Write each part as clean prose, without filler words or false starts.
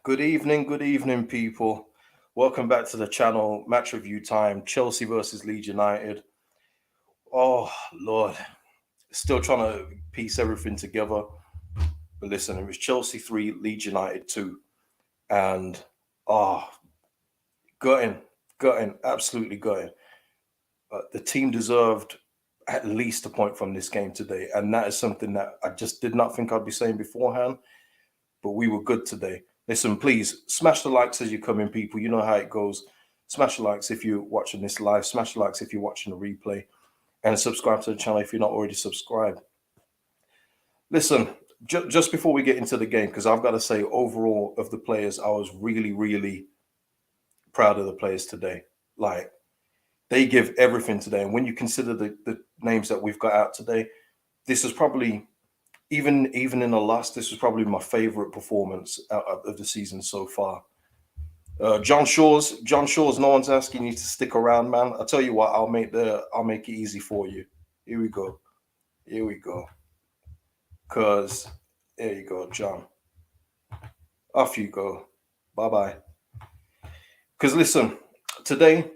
Good evening, people. Welcome back to the channel. Match review time. Chelsea versus Leeds United. Oh Lord, still trying to piece everything together. But listen, it was Chelsea 3, Leeds United 2, and oh, gutting, gutting, absolutely gutting. The team deserved at least a point from this game today, and that is something that I just did not think I'd be saying beforehand. But we were good today. Listen, please smash the likes as you come in, people. You know how it goes. Smash the likes if you're watching this live. Smash the likes if you're watching the replay, and subscribe to the channel if you're not already subscribed. Listen, just before we get into the game, because I've got to say, overall of the players, I was really, really proud of the players today. Like, they give everything today, and when you consider the names that we've got out today, this is probably even in the loss, this was probably my favorite performance out of the season so far. John Shaw's. No one's asking you to stick around, man. I'll tell you what. I'll make it easy for you. Here we go. Here we go. Cause there you go, John. Off you go. Bye bye. Cause listen, today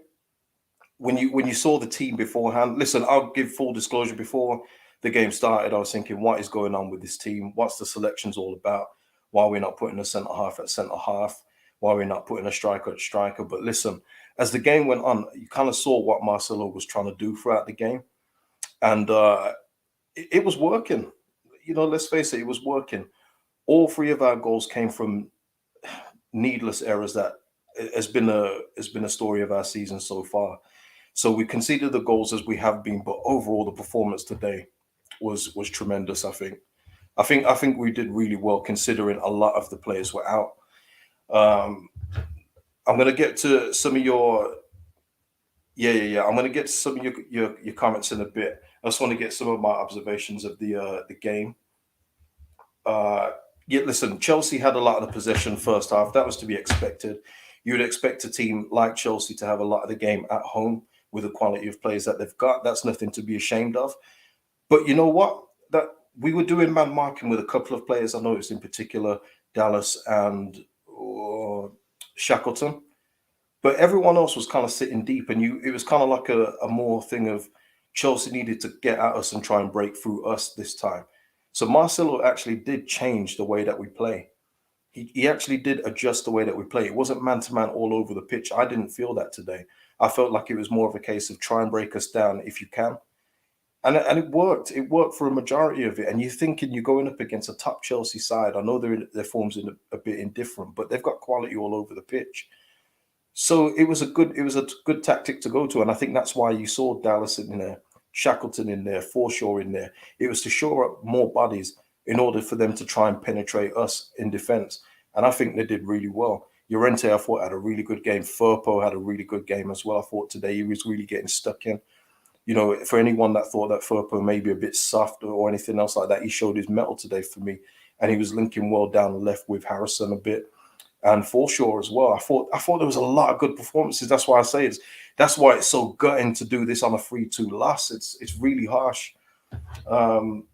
when you saw the team beforehand, listen, I'll give full disclosure. Before the game started, I was thinking, what is going on with this team? What's the selections all about? Why we're not putting a centre half at centre half? Why we're not putting a striker at striker? But listen, as the game went on, you kind of saw what Marcelo was trying to do throughout the game, and it was working. You know, let's face it, it was working. All three of our goals came from needless errors. That has been a story of our season so far. So we conceded the goals as we have been, but overall the performance today was tremendous. I think we did really well considering a lot of the players were out. Um, I'm gonna get to some of your yeah. I'm gonna get to some of your comments in a bit. I just want to get some of my observations of the game. Uh, yeah, listen, Chelsea had a lot of the possession first half. That was to be expected. You would expect a team like Chelsea to have a lot of the game at home with the quality of players that they've got. That's nothing to be ashamed of. But you know what? That we were doing man marking with a couple of players. I noticed in particular Dallas and Shackleton. But everyone else was kind of sitting deep, and it was kind of like a more thing of Chelsea needed to get at us and try and break through us this time. So Marcelo actually did change the way that we play. He actually did adjust the way that we play. It wasn't man to man all over the pitch. I didn't feel that today. I felt like it was more of a case of try and break us down if you can. And it worked. It worked for a majority of it. And you're thinking you're going up against a top Chelsea side. I know their form's a bit indifferent, but they've got quality all over the pitch. So it was a good tactic to go to, and I think that's why you saw Dallas in there, Shackleton in there, Forshaw in there. It was to shore up more bodies in order for them to try and penetrate us in defence, and I think they did really well. Llorente, I thought, had a really good game. Firpo had a really good game as well. I thought today he was really getting stuck in. You know, for anyone that thought that Firpo may be a bit soft or anything else like that, he showed his metal today for me, and he was linking well down the left with Harrison a bit and Forshaw as well. I thought there was a lot of good performances. That's why I say that's why it's so gutting to do this on a 3-2 loss. It's really harsh. Um,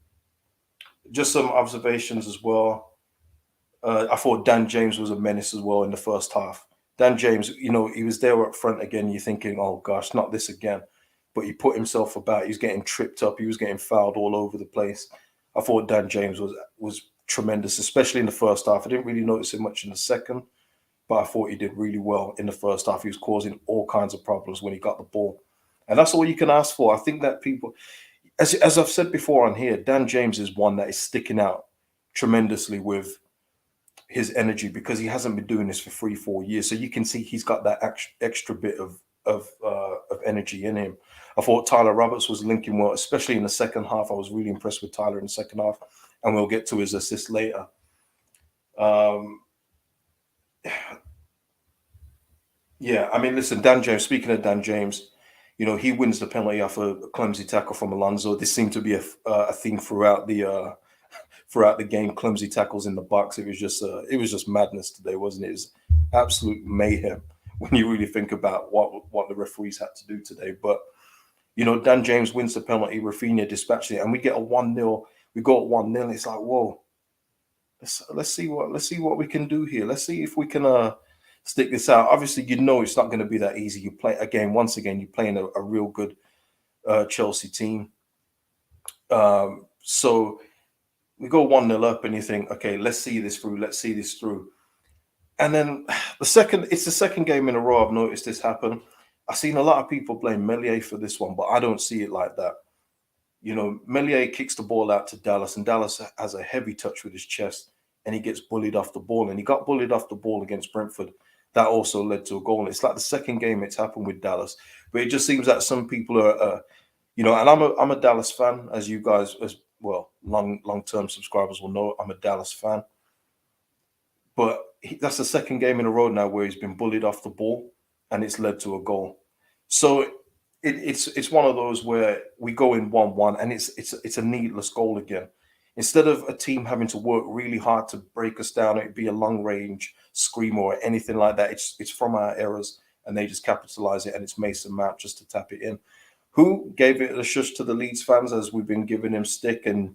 just some observations as well. I thought Dan James was a menace as well in the first half. Dan James, you know, he was there up front again. You're thinking, oh gosh, not this again. But he put himself about. He was getting tripped up. He was getting fouled all over the place. I thought Dan James was tremendous, especially in the first half. I didn't really notice it much in the second, but I thought he did really well in the first half. He was causing all kinds of problems when he got the ball. And that's all you can ask for. I think that people, as I've said before on here, Dan James is one that is sticking out tremendously with his energy because he hasn't been doing this for 3-4 years. So you can see he's got that extra bit of energy in him. I thought Tyler Roberts was linking well, especially in the second half. I was really impressed with Tyler in the second half, and we'll get to his assist later. Um, yeah, I mean, listen, Dan James. Speaking of Dan James, you know he wins the penalty off a clumsy tackle from Alonso. This seemed to be a theme throughout the game. Clumsy tackles in the box. It was just madness today, wasn't it? It was absolute mayhem when you really think about what the referees had to do today. But you know, Dan James wins the penalty. Rafinha dispatched it, and we get a 1-0. We go at 1-0. It's like, whoa, let's see what we can do here. Let's see if we can stick this out. Obviously, it's not going to be that easy. You play again, once again, you're playing a real good Chelsea team. So we go 1-0 up, and you think, okay, let's see this through. Let's see this through. And then it's the second game in a row I've noticed this happen. I've seen a lot of people blame Melier for this one, but I don't see it like that. Melier kicks the ball out to Dallas, and Dallas has a heavy touch with his chest, and he gets bullied off the ball. And he got bullied off the ball against Brentford. That also led to a goal. And it's like the second game it's happened with Dallas, but it just seems that some people are, and I'm a Dallas fan, as you guys, as well, long-term subscribers will know. I'm a Dallas fan, but that's the second game in a row now where he's been bullied off the ball, and it's led to a goal. So it's one of those where we go in 1-1, and it's a needless goal again. Instead of a team having to work really hard to break us down, it'd be a long range scream or anything like that. It's from our errors, and they just capitalize it, and it's Mason Mount just to tap it in. Who gave it a shush to the Leeds fans, as we've been giving him stick, and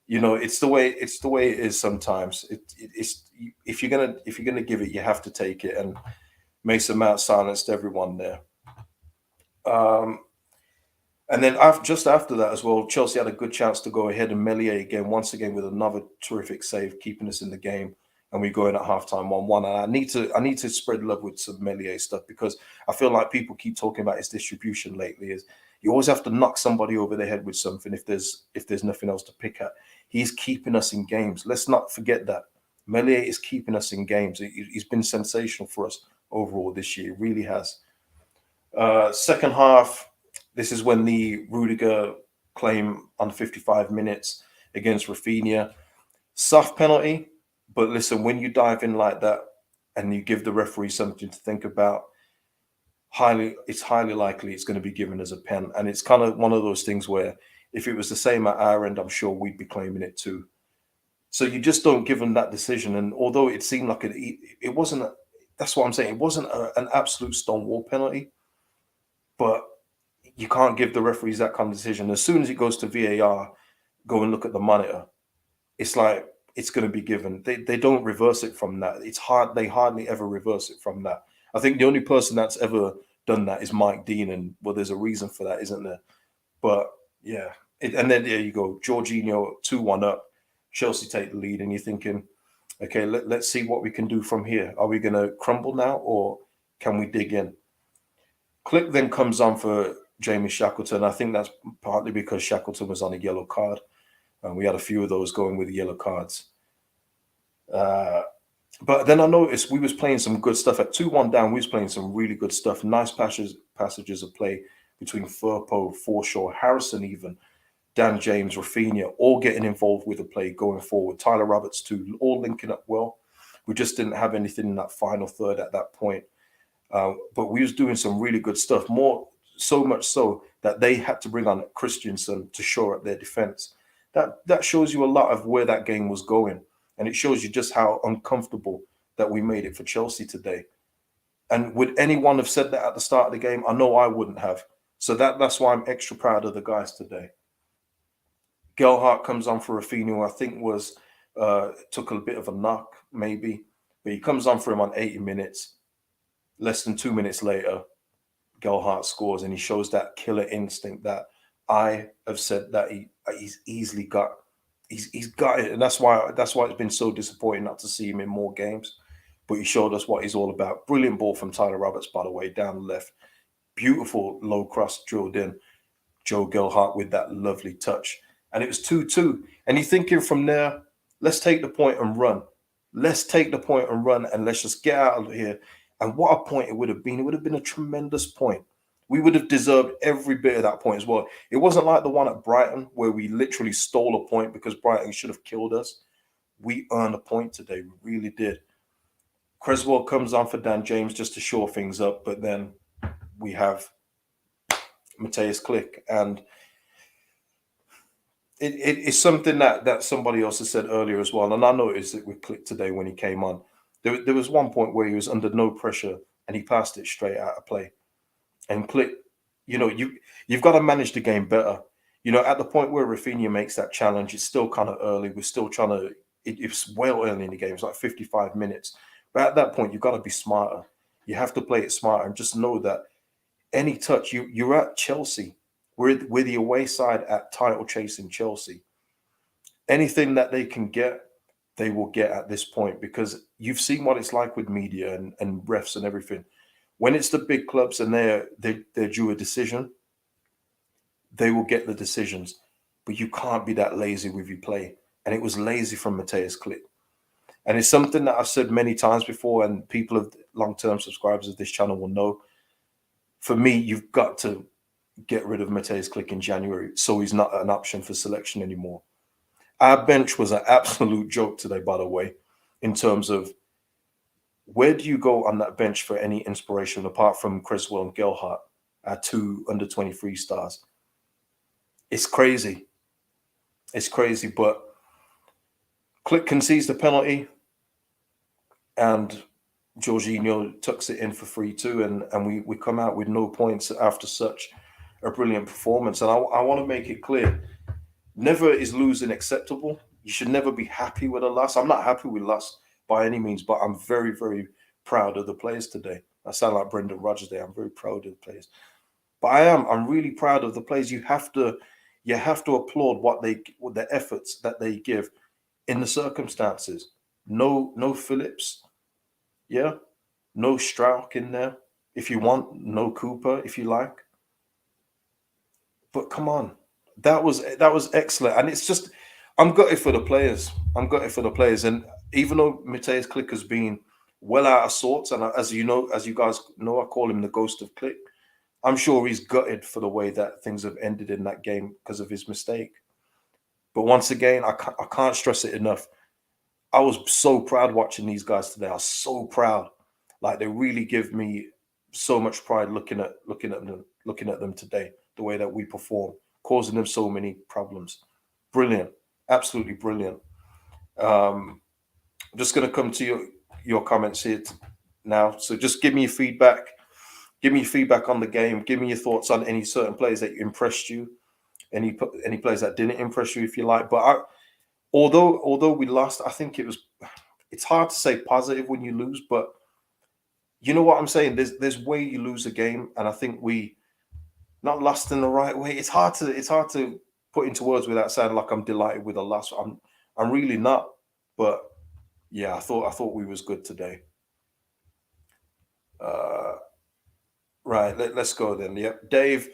it's the way it is sometimes. It's if you're gonna give it, you have to take it, and Mason Mount silenced everyone there. And then just after that as well, Chelsea had a good chance to go ahead, and Melier once again with another terrific save, keeping us in the game. And we go in at halftime 1-1. And I need to spread love with some Melier stuff, because I feel like people keep talking about his distribution lately. Is you always have to knock somebody over the head with something if there's nothing else to pick at. He's keeping us in games. Let's not forget that. Melier is keeping us in games. He's been sensational for us overall this year. He really has. Second half, this is when the Rudiger claim on 55 minutes against Rafinha. Soft penalty, but listen, when you dive in like that and you give the referee something to think about, it's highly likely it's going to be given as a pen. And it's kind of one of those things where if it was the same at our end, I'm sure we'd be claiming it too. So you just don't give them that decision. And although it seemed like it wasn't, that's what I'm saying, it wasn't an absolute stonewall penalty, but you can't give the referees that kind of decision. As soon as it goes to VAR, go and look at the monitor. It's like it's going to be given. They don't reverse it from that. It's hard. They hardly ever reverse it from that. I think the only person that's ever done that is Mike Dean, and well, there's a reason for that, isn't there? But yeah, and then there you go, Jorginho 2-1 up. Chelsea take the lead, and you're thinking, okay, let's see what we can do from here. Are we going to crumble now, or can we dig in? Click then comes on for Jamie Shackleton. I think that's partly because Shackleton was on a yellow card. And we had a few of those going with the yellow cards. But then I noticed we was playing some good stuff. At 2-1 down, we was playing some really good stuff. Nice passages of play between Firpo, Forshaw, Harrison even, Dan James, Rafinha, all getting involved with the play going forward. Tyler Roberts too, all linking up well. We just didn't have anything in that final third at that point. But we was doing some really good stuff, so much so that they had to bring on Christensen to shore up their defense. That shows you a lot of where that game was going, and it shows you just how uncomfortable that we made it for Chelsea today. And would anyone have said that at the start of the game? I know I wouldn't have. So that's why I'm extra proud of the guys today. GELHART comes on for Rafinha, who I think took a bit of a knock, maybe, but he comes on for him on 80 minutes. Less than 2 minutes later, GELHART scores, and he shows that killer instinct that I have said that he's easily got. He's got it, and that's why it's been so disappointing not to see him in more games. But he showed us what he's all about. Brilliant ball from Tyler Roberts, by the way, down the left. Beautiful low cross drilled in. Joe GELHART with that lovely touch, and it was 2-2. And you're thinking from there, let's take the point and run. Let's take the point and run, and let's just get out of here. And what a point it would have been. It would have been a tremendous point. We would have deserved every bit of that point as well. It wasn't like the one at Brighton where we literally stole a point because Brighton should have killed us. We earned a point today. We really did. Creswell comes on for Dan James just to shore things up, but then we have Mateus Click. And it's something that somebody else has said earlier as well. And I noticed it with Click today when he came on. There was one point where he was under no pressure and he passed it straight out of play. And Click, you've got to manage the game better. At the point where Rafinha makes that challenge, it's still kind of early. We're still trying to it's well early in the game. It's like 55 minutes. But at that point, you've got to be smarter. You have to play it smarter and just know that any touch, you're at Chelsea. We're the away side at title chasing Chelsea. Anything that they can get, they will get at this point, because you've seen what it's like with media and refs and everything. When it's the big clubs and they're due a decision, they will get the decisions. But you can't be that lazy with your play. And it was lazy from Mateus Klick. And it's something that I've said many times before, and people of long-term subscribers of this channel will know. For me, you've got to get rid of Mateus Klick in January, so he's not an option for selection anymore. Our bench was an absolute joke today, by the way, in terms of where do you go on that bench for any inspiration apart from Creswell and GELHARDT, our 2 under-23 stars. It's crazy. It's crazy, but Klick concedes the penalty and Jorginho tucks it in for 3-2, and we come out with no points after such a brilliant performance. And I want to make it clear, never is losing acceptable. You should never be happy with a loss. I'm not happy with loss by any means, but I'm very, very proud of the players today. I sound like Brendan Rodgers there. I'm very proud of the players. But I'm really proud of the players. You have to applaud the efforts that they give in the circumstances. No Phillips. Yeah. No Strauch in there. If you want, no Cooper, if you like. But come on. That was excellent. And it's just, I'm gutted for the players. And even though Mateus Klick has been well out of sorts, and as you guys know, I call him the ghost of Klick. I'm sure he's gutted for the way that things have ended in that game because of his mistake. But once again, I can't stress it enough. I was so proud watching these guys today. I was so proud. Like, they really give me so much pride looking at them today, the way that we perform, causing them so many problems. Brilliant. Absolutely brilliant. I'm just going to come to your comments here now. So just give me your feedback. Give me your feedback on the game. Give me your thoughts on any certain players that impressed you, any players that didn't impress you, if you like. But although we lost, I think it's hard to say positive when you lose, but you know what I'm saying? There's way you lose a game, and I think we not lost in the right way. It's hard to put into words without sounding like I'm delighted with a loss. I'm really not. But yeah, I thought we was good today. Right, let's go then. Yep, Dave,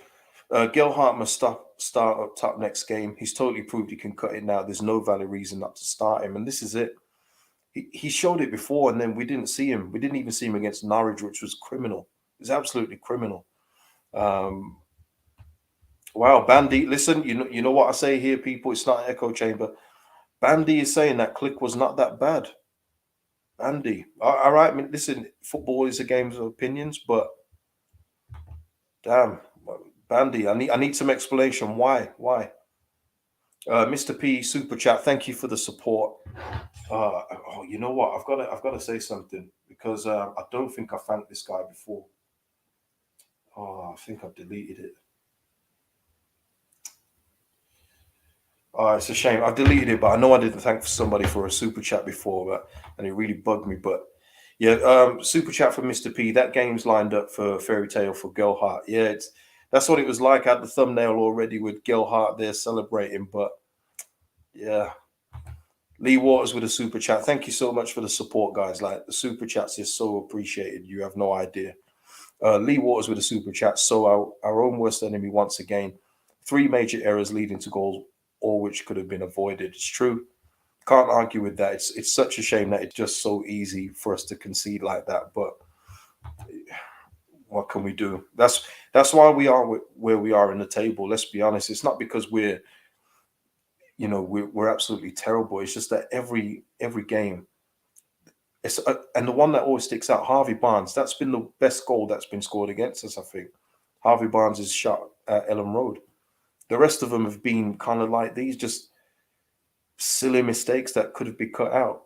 GELHARDT must start up top next game. He's totally proved he can cut it now. There's no valid reason not to start him, and this is it. He showed it before, and then we didn't see him. We didn't even see him against Norwich, which was criminal. It's absolutely criminal. Wow, Bandy, listen, you know what I say here, people. It's not an echo chamber. Bandy is saying that Klick was not that bad. Bandy, all right. I mean, listen, football is a game of opinions, but damn, Bandy, I need some explanation. Why? Mr. P super chat. Thank you for the support. Oh, you know what? I've got to say something, because I don't think I thanked this guy before. Oh, I think I've deleted it. Oh, it's a shame. I've deleted it, but I know I didn't thank somebody for a super chat before, and it really bugged me. But yeah, super chat from Mr. P. That game's lined up for Fairy Tale for GELHARDT. Yeah, that's what it was like. I had the thumbnail already with GELHARDT there celebrating, but yeah. Lee Waters with a super chat. Thank you so much for the support, guys. Like, the super chats is so appreciated. You have no idea. Lee Waters with a super chat. So our own worst enemy once again. 3 major errors leading to goals, all which could have been avoided. It's true. Can't argue with that. It's such a shame that it's just so easy for us to concede like that. But what can we do? That's why we are where we are in the table. Let's be honest. It's not because we're absolutely terrible. It's just that every game, and the one that always sticks out, Harvey Barnes. That's been the best goal that's been scored against us, I think. Harvey Barnes' shot at Ellen Road. The rest of them have been kind of like these, just silly mistakes that could have been cut out.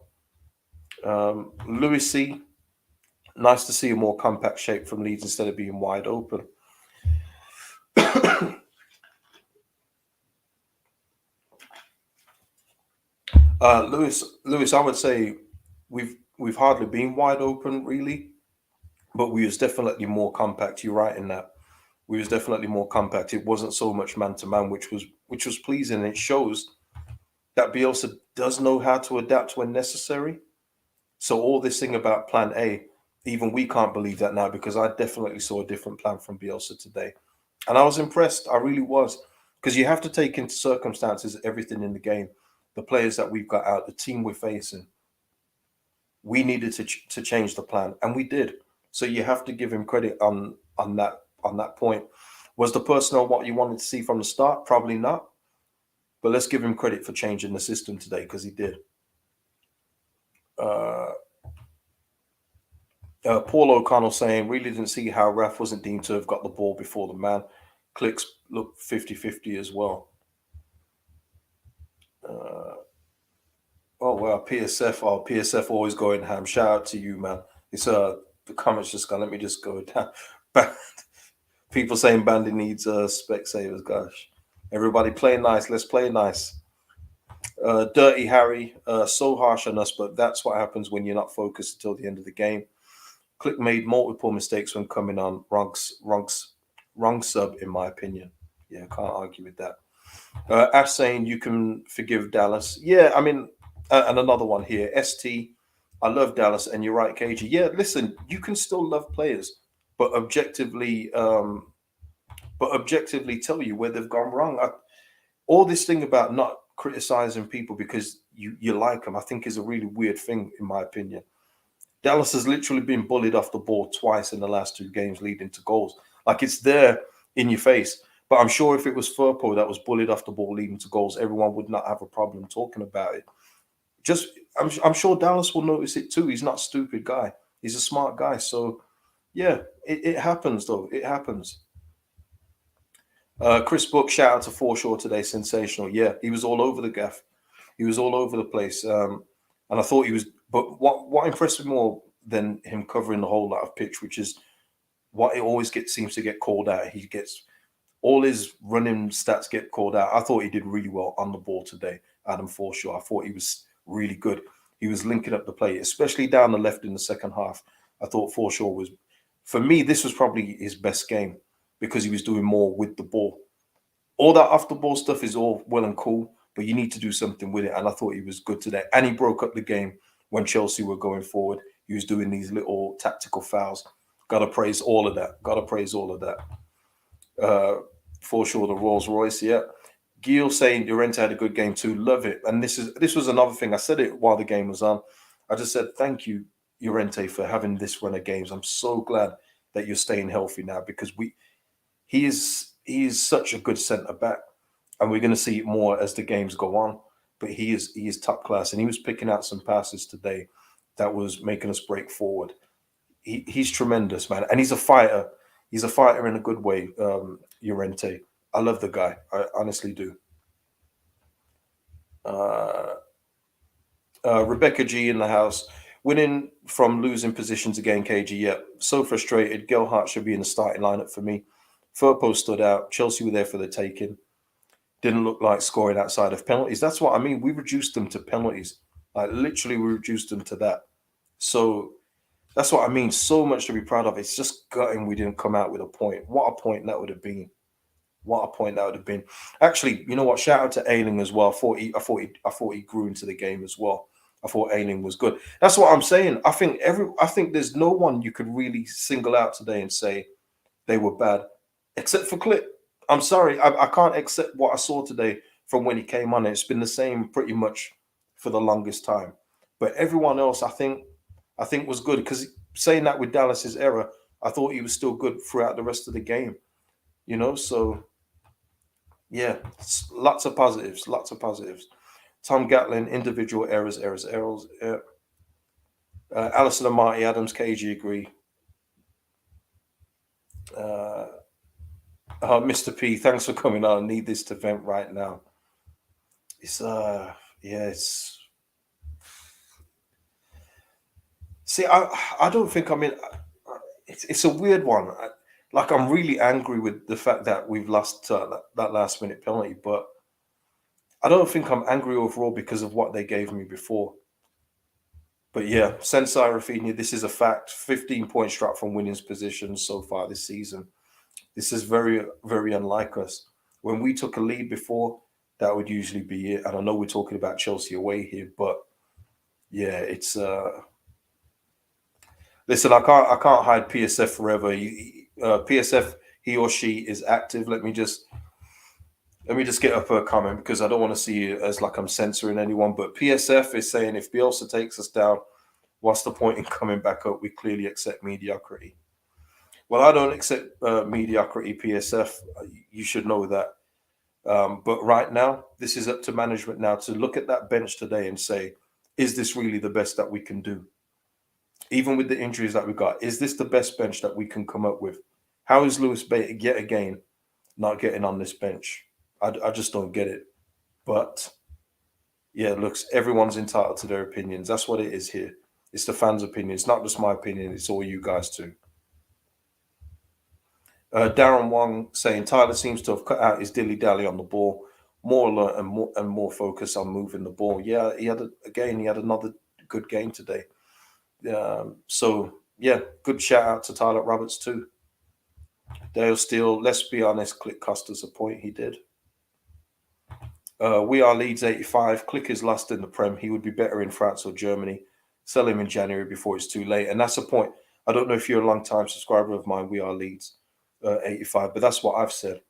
Louis C. Nice to see a more compact shape from Leeds instead of being wide open. Lewis, I would say we've hardly been wide open really, but we was definitely more compact. You're right in that. We was definitely more compact. It wasn't so much man to man, which was pleasing. It shows that Bielsa does know how to adapt when necessary. So all this thing about Plan A, even we can't believe that now because I definitely saw a different plan from Bielsa today, and I was impressed. I really was, because you have to take into circumstances everything in the game, the players that we've got out, the team we're facing. We needed to change the plan, and we did. So you have to give him credit on that point. Was the personnel what you wanted to see from the start? Probably not. But let's give him credit for changing the system today because he did. Uh, Paul O'Connell saying, really didn't see how Raf wasn't deemed to have got the ball before the man. Clicks look 50-50 as well. Uh, oh, well, PSF. Oh, PSF always going ham. Shout out to you, man. It's the comments just gone. Let me just go down. People saying Bandy needs Specsavers. Gosh. Everybody play nice. Let's play nice. Dirty Harry, so harsh on us, but that's what happens when you're not focused until the end of the game. Click made multiple mistakes when coming on. Wrong sub, in my opinion. Yeah, can't argue with that. Ash saying you can forgive Dallas. Yeah, I mean, and another one here. ST, I love Dallas, and you're right, KG. Yeah, listen, you can still love players, but objectively tell you where they've gone wrong. All this thing about not criticizing people because you like them, I think is a really weird thing, in my opinion. Dallas has literally been bullied off the ball twice in the last two games, leading to goals. Like it's there in your face. But I'm sure if it was Firpo that was bullied off the ball, leading to goals, everyone would not have a problem talking about it. Just, I'm sure Dallas will notice it too. He's not a stupid guy. He's a smart guy. So, yeah, it happens though. It happens. Chris Book, shout out to Forshaw today. Sensational. Yeah, he was all over the gaff. He was all over the place. And I thought he was, but what impressed me more than him covering the whole lot of pitch, which is what it always seems to get called out. He gets all his running stats get called out. I thought he did really well on the ball today, Adam Forshaw. I thought he was really good. He was linking up the play, especially down the left in the second half. I thought Forshaw was, for me, this was probably his best game because he was doing more with the ball. All that off the ball stuff is all well and cool, but you need to do something with it. And I thought he was good today. And he broke up the game when Chelsea were going forward. He was doing these little tactical fouls. Got to praise all of that. Got to praise all of that. For sure, the Rolls Royce, yeah. Gil saying Llorente had a good game too. Love it. And this was another thing. I said it while the game was on. I just said thank you, Llorente, for having this run of games. I'm so glad that you're staying healthy now because he is such a good centre back, and we're going to see it more as the games go on. But he is top class, and he was picking out some passes today that was making us break forward. He's tremendous, man, and he's a fighter. He's a fighter in a good way. Llorente, I love the guy. I honestly do. Uh, Rebecca G in the house. Winning from losing positions again, KG. Yeah, so frustrated. Gelhardt should be in the starting lineup for me. Firpo stood out. Chelsea were there for the taking. Didn't look like scoring outside of penalties. That's what I mean. We reduced them to penalties. Like literally, we reduced them to that. So that's what I mean. So much to be proud of. It's just gutting we didn't come out with a point. What a point that would have been. What a point that would have been. Actually, you know what? Shout out to Ailing as well. I thought he grew into the game as well. I thought Ailing was good. That's what I'm saying. I think there's no one you could really single out today and say they were bad, except for Clip. I'm sorry, I can't accept what I saw today from when he came on. It's been the same pretty much for the longest time. But everyone else, I think was good because saying that with Dallas's error, I thought he was still good throughout the rest of the game. So yeah, lots of positives, lots of positives. Tom Gatlin, individual errors. Allison and Marty Adams, KG agree. Uh, Mr. P, thanks for coming on. I need this to vent right now. It's yeah, it's see, I don't think I mean it's a weird one. Like I'm really angry with the fact that we've lost that last minute penalty, but I don't think I'm angry overall because of what they gave me before. But yeah, Sensei Rafinha, this is a fact. 15 points dropped from winnings positions so far this season. This is very, very unlike us. When we took a lead before, that would usually be it. And I know we're talking about Chelsea away here, but yeah, it's listen, I can't hide PSF forever. PSF, he or she is active. Let me just get up a comment because I don't want to see it as like I'm censoring anyone. But PSF is saying if Bielsa takes us down, what's the point in coming back up? We clearly accept mediocrity. Well, I don't accept mediocrity, PSF. You should know that. But right now, this is up to management now to look at that bench today and say, is this really the best that we can do? Even with the injuries that we got, is this the best bench that we can come up with? How is Lewis Bate yet again not getting on this bench? I just don't get it. But yeah, looks, everyone's entitled to their opinions. That's what it is here. It's the fans' opinion. It's not just my opinion. It's all you guys too. Darren Wong saying Tyler seems to have cut out his dilly dally on the ball, more alert and more focus on moving the ball. Yeah, he had another good game today. So yeah, good shout out to Tyler Roberts too. Dale Steele, let's be honest, Click cost us a point. He did. We are Leeds 85. Click is lost in the Prem. He would be better in France or Germany. Sell him in January before it's too late. And that's the point. I don't know if you're a long time subscriber of mine. We are Leeds 85, but that's what I've said.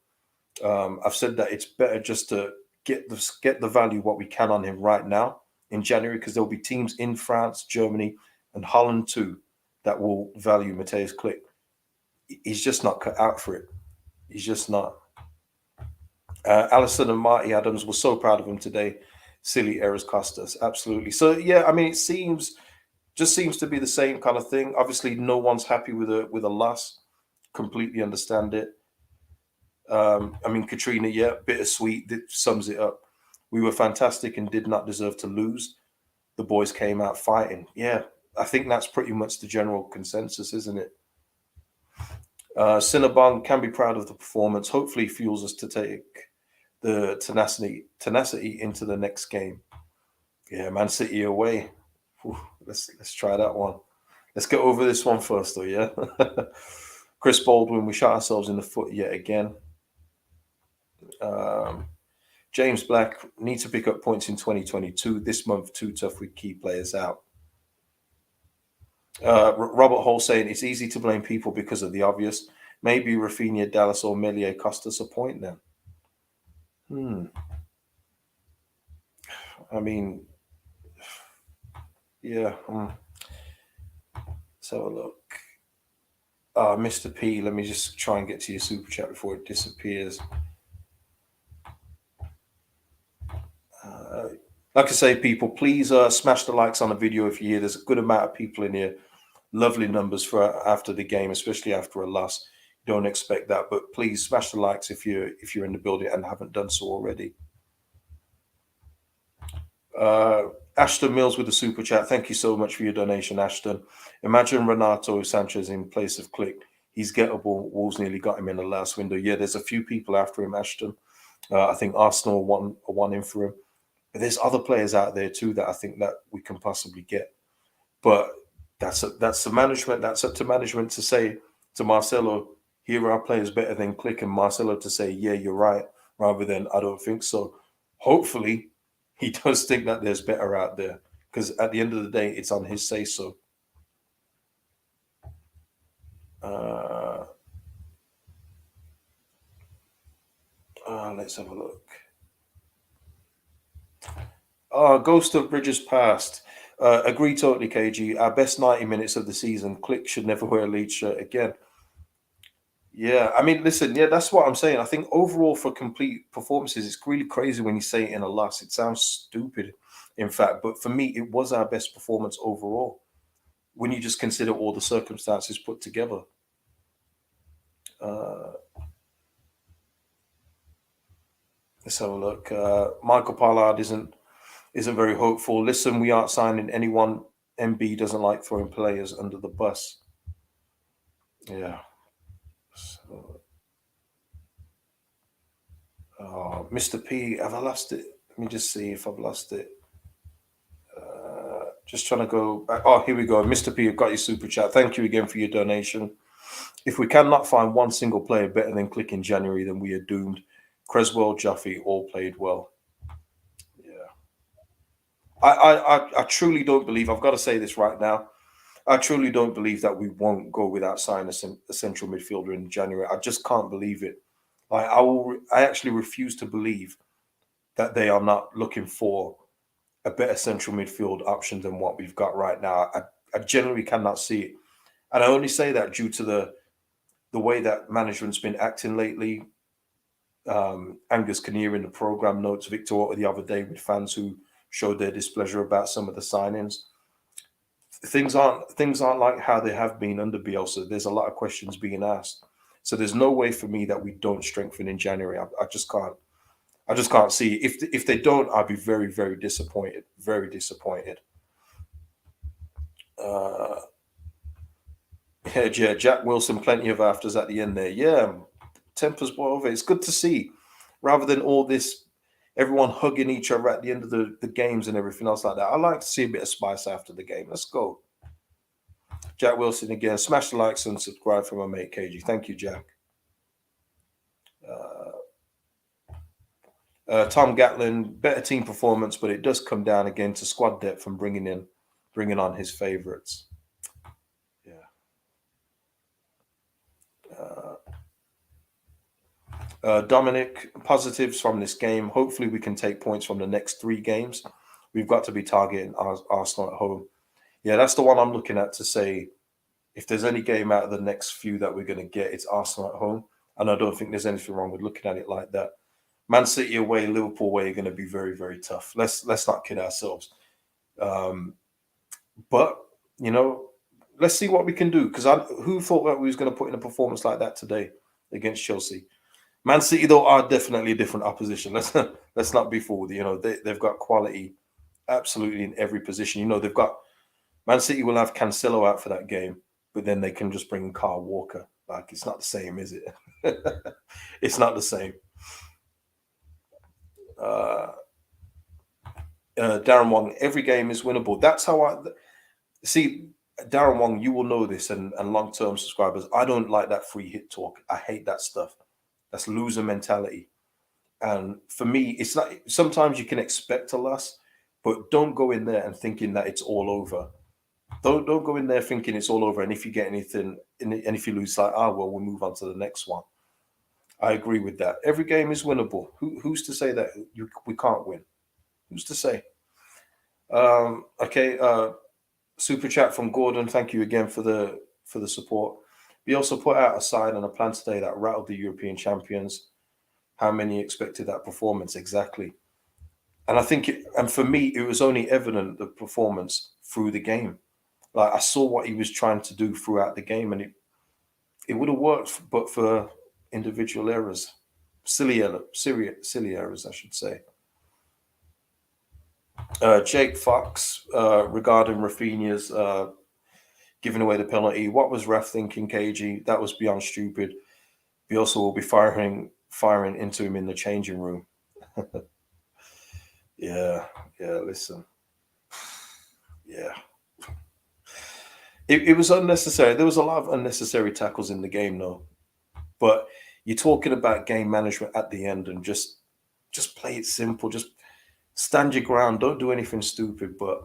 I've said that it's better just to get the value what we can on him right now in January because there'll be teams in France, Germany, and Holland too that will value Mateus Click. He's just not cut out for it. He's just not. Allison and Marty Adams were so proud of him today. Silly errors cost us. Absolutely. So yeah, I mean, it seems to be the same kind of thing. Obviously, no one's happy with a loss. Completely understand it. I mean, Katrina, yeah, bittersweet. That sums it up. We were fantastic and did not deserve to lose. The boys came out fighting. Yeah, I think that's pretty much the general consensus, isn't it? Cinnabon can be proud of the performance. Hopefully, fuels us to take the tenacity into the next game. Yeah, Man City away. Whew, let's try that one. Let's get over this one first, though. Yeah. Chris Baldwin, we shot ourselves in the foot yet again. Um, James Black need to pick up points in 2022. This month, too tough with key players out. Robert Hall saying it's easy to blame people because of the obvious. Maybe Rafinha, Dallas, or Melier cost us a point then. I mean, yeah. Let's have a look. Mr. P, let me just try and get to your super chat before it disappears. Like I say, people, please smash the likes on the video if you're here. There's a good amount of people in here. Lovely numbers for after the game, especially after a loss. You don't expect that, but please smash the likes if you're in the building and haven't done so already. Ashton Mills with the super chat. Thank you so much for your donation, Ashton. Imagine Renato Sanchez in place of Click. He's gettable. Wolves nearly got him in the last window. Yeah, there's a few people after him, Ashton. I think Arsenal one in for him. But there's other players out there too that I think that we can possibly get. But that's the management. That's up to management to say to Marcelo, here are players better than Click, and Marcelo to say, yeah, you're right, rather than I don't think so. Hopefully, he does think that there's better out there because at the end of the day, it's on his say so. Let's have a look. Ghost of Bridges Past. Agree totally, KG. Our best 90 minutes of the season. Click should never wear a Leeds shirt again. Yeah, I mean, listen, yeah, that's what I'm saying. I think overall for complete performances, it's really crazy when you say it in a loss. It sounds stupid, in fact, but for me, it was our best performance overall when you just consider all the circumstances put together. Uh, let's have a look. Michael Pollard isn't very hopeful. Listen, we aren't signing anyone. MB doesn't like throwing players under the bus. Yeah. So, Mr. P, have I lost it? Let me just see if I've lost it. Just trying to go back. Oh, here we go. Mr. P, you've got your super chat. Thank you again for your donation. If we cannot find one single player better than Click in January, then we are doomed. Creswell, Jaffe, all played well. Yeah. I truly don't believe, I've got to say this right now. I truly don't believe that we won't go without signing a central midfielder in January. I just can't believe it. I actually refuse to believe that they are not looking for a better central midfield option than what we've got right now. I generally cannot see it. And I only say that due to the way that management's been acting lately. Angus Kinnear in the program notes Victor Orta the other day with fans who showed their displeasure about some of the signings. Things aren't like how they have been under Bielsa. There's a lot of questions being asked. So there's no way for me that we don't strengthen in January. I just can't. I just can't see. If they don't, I'd be very, very disappointed. Very disappointed. Uh, yeah, Jack Wilson, plenty of afters at the end there. Yeah, tempers boil over. It's good to see, rather than all this, everyone hugging each other at the end of the games and everything else like that. I like to see a bit of spice after the game. Let's go. Jack Wilson again. Smash the likes and subscribe for my mate KG. Thank you, Jack. Tom Gatlin, better team performance, but it does come down again to squad depth and bringing on his favourites. Yeah. Dominic, positives from this game. Hopefully, we can take points from the next 3 games. We've got to be targeting Arsenal at home. Yeah, that's the one I'm looking at to say if there's any game out of the next few that we're going to get, it's Arsenal at home. And I don't think there's anything wrong with looking at it like that. Man City away, Liverpool away are going to be very, very tough. Let's not kid ourselves. But let's see what we can do. Because who thought that we was going to put in a performance like that today against Chelsea? Man City though are definitely a different opposition. Let's not be fooled. They've got quality absolutely in every position. They've got Man City will have Cancelo out for that game, but then they can just bring in Kyle Walker. Like it's not the same, is it? It's not the same. Darren Wong, every game is winnable. That's how I see. Darren Wong, you will know this, and long-term subscribers. I don't like that free hit talk. I hate that stuff. That's loser mentality. And for me, it's like sometimes you can expect a loss, but don't go in there and thinking that it's all over. Don't go in there thinking it's all over. And if you get anything, and if you lose, like, well, we'll move on to the next one. I agree with that. Every game is winnable. Who's to say that we can't win? Who's to say? Okay. Super chat from Gordon. Thank you again for the support. We also put out a side and a plan today that rattled the European champions. How many expected that performance exactly? And I think, and for me, it was only evident the performance through the game. Like I saw what he was trying to do throughout the game, and it would have worked, but for individual errors, silly errors, I should say. Jake Fox regarding Rafinha's giving away the penalty. What was ref thinking, KG? That was beyond stupid. We also will be firing into him in the changing room. Yeah, listen. Yeah. It was unnecessary. There was a lot of unnecessary tackles in the game, though. But you're talking about game management at the end, and just play it simple. Just stand your ground. Don't do anything stupid. But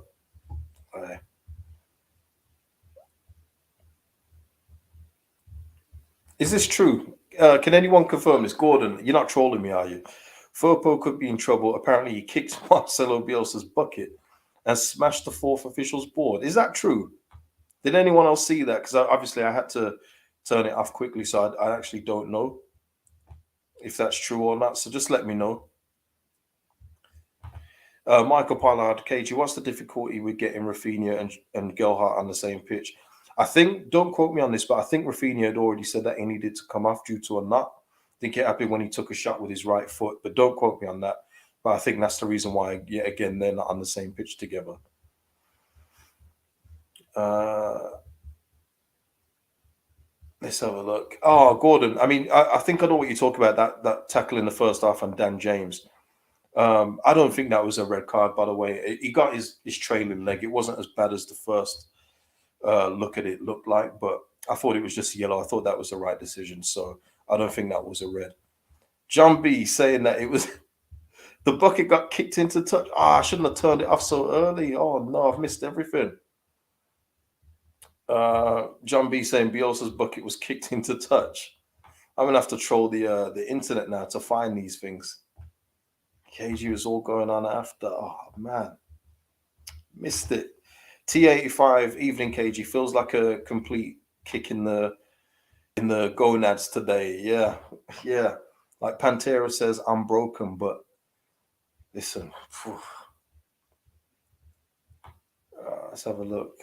is this true? Can anyone confirm this? Gordon, you're not trolling me, are you? Firpo could be in trouble. Apparently, he kicked Marcelo Bielsa's bucket and smashed the 4th official's board. Is that true? Did anyone else see that? Because obviously I had to turn it off quickly, so I actually don't know if that's true or not. So just let me know. Michael Pollard, KG, what's the difficulty with getting Rafinha and Gelhardt on the same pitch? I think, don't quote me on this, but I think Rafinha had already said that he needed to come off due to a nut. I think it happened when he took a shot with his right foot, but don't quote me on that. But I think that's the reason why, yet again, they're not on the same pitch together. Let's have a look. Oh, Gordon. I mean, I think I know what you talk about, that tackle in the first half on Dan James. I don't think that was a red card, by the way. He got his trailing leg. It wasn't as bad as the first look at it looked like, but I thought it was just yellow. I thought that was the right decision. So I don't think that was a red. John B saying that it was the bucket got kicked into touch. Ah, I shouldn't have turned it off so early. Oh no, I've missed everything. John B saying Bielsa's bucket was kicked into touch. I'm gonna have to troll the internet now to find these things. KG was all going on after. Oh man, missed it. T85 evening KG feels like a complete kick in the gonads today. Yeah, yeah. Like Pantera says, I'm broken, but listen. Let's have a look.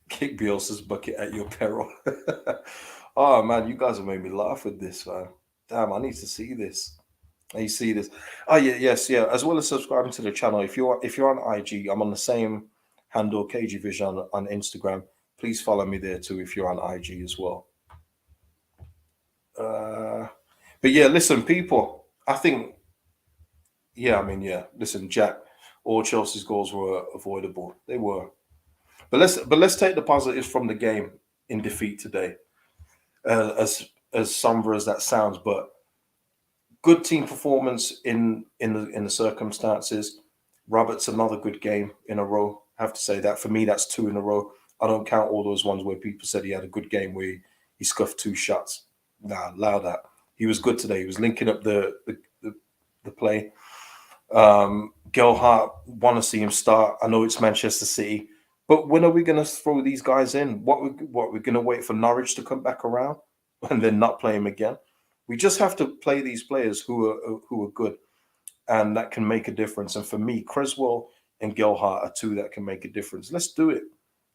Kick Bielsa's bucket at your peril. Oh man, you guys have made me laugh with this, man. Damn, I need to see this. You see this? Oh yeah, yes, yeah. As well as subscribing to the channel, if you're on IG, I'm on the same handle, KG Vision on Instagram. Please follow me there too if you're on IG as well. But yeah, listen, people. I think, yeah, I mean, yeah. Listen, Jack. All Chelsea's goals were avoidable. They were. But let's take the positives from the game in defeat today. As somber as that sounds, but good team performance in the circumstances. Roberts another good game in a row. I have to say that for me, that's two in a row. I don't count all those ones where people said he had a good game where he scuffed two shots. Nah, allow that. He was good today. He was linking up the play. Gelhardt, want to see him start. I know it's Manchester City, but when are we going to throw these guys in? What we're going to wait for Norwich to come back around and then not play him again? We just have to play these players who are good and that can make a difference. And for me, Creswell and Gelhardt are two that can make a difference. Let's do it.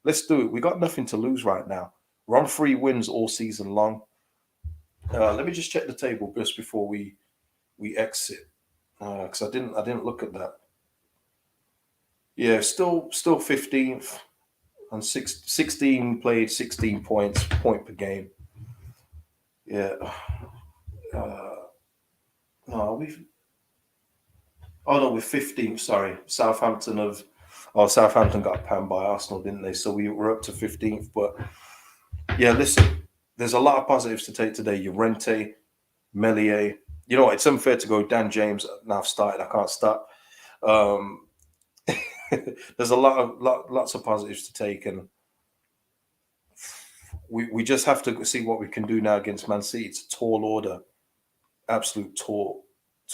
Let's do it. We got nothing to lose right now. We're on 3 wins all season long. Let me just check the table just before we exit because I didn't look at that. Yeah, still 15th and 16 played, 16 points, point per game. Yeah. No, we're 15th. Sorry, Southampton got panned by Arsenal, didn't they? So we were up to 15th. But yeah, listen, there's a lot of positives to take today. Llorente, Melier. You know what? It's unfair to go Dan James. Now I've started. I can't stop. There's lots of positives to take, and we just have to see what we can do now against Man City. It's a tall order, absolute tall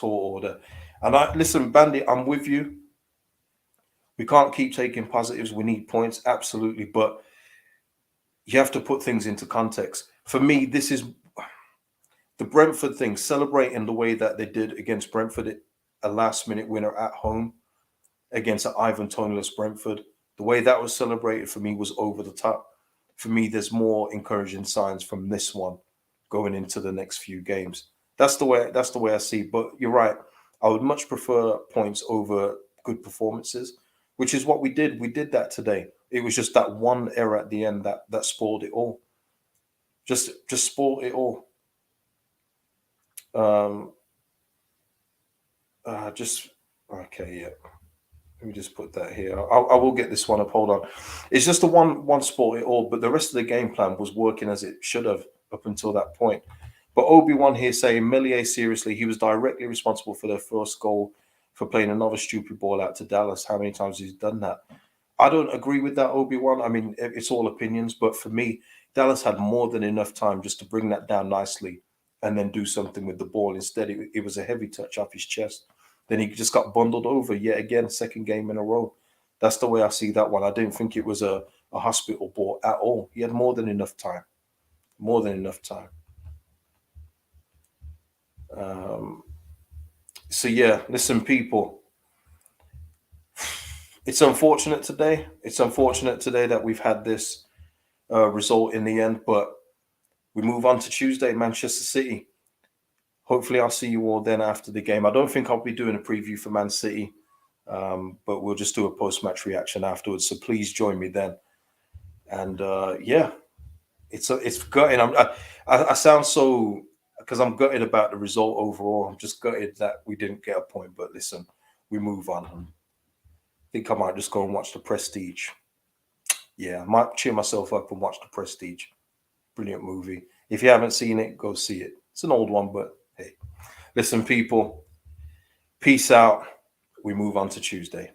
order. And listen, Bandit, I'm with you. We can't keep taking positives. We need points, absolutely, but you have to put things into context. For me, this is the Brentford thing, celebrating the way that they did against Brentford, a last-minute winner at home against an Ivan Tonyless Brentford. The way that was celebrated for me was over the top. For me, there's more encouraging signs from this one going into the next few games. That's the way I see. But you're right. I would much prefer points over good performances, which is what we did. We did that today. It was just that one error at the end that spoiled it all. Just spoiled it all. Just okay, yeah. Let me just put that here. I will get this one up. Hold on. It's just the one sport it all, but the rest of the game plan was working as it should have up until that point. But Obi-Wan here saying, Melier, seriously, he was directly responsible for their first goal for playing another stupid ball out to Dallas. How many times he's done that? I don't agree with that, Obi-Wan. I mean, it's all opinions, but for me, Dallas had more than enough time just to bring that down nicely and then do something with the ball. Instead, it was a heavy touch off his chest. Then he just got bundled over yet again, second game in a row. That's the way I see that one. I didn't think it was a hospital ball at all. He had more than enough time. More than enough time. So yeah, listen, people. It's unfortunate today. It's unfortunate today that we've had this result in the end, but we move on to Tuesday, Manchester City. Hopefully, I'll see you all then after the game. I don't think I'll be doing a preview for Man City, but we'll just do a post-match reaction afterwards. So please join me then. And yeah, it's gutting. I sound so because I'm gutted about the result overall. I'm just gutted that we didn't get a point. But listen, we move on. I think I might just go and watch The Prestige. Yeah, I might cheer myself up and watch The Prestige. Brilliant movie. If you haven't seen it, go see it. It's an old one, but hey. Listen, people, peace out. We move on to Tuesday.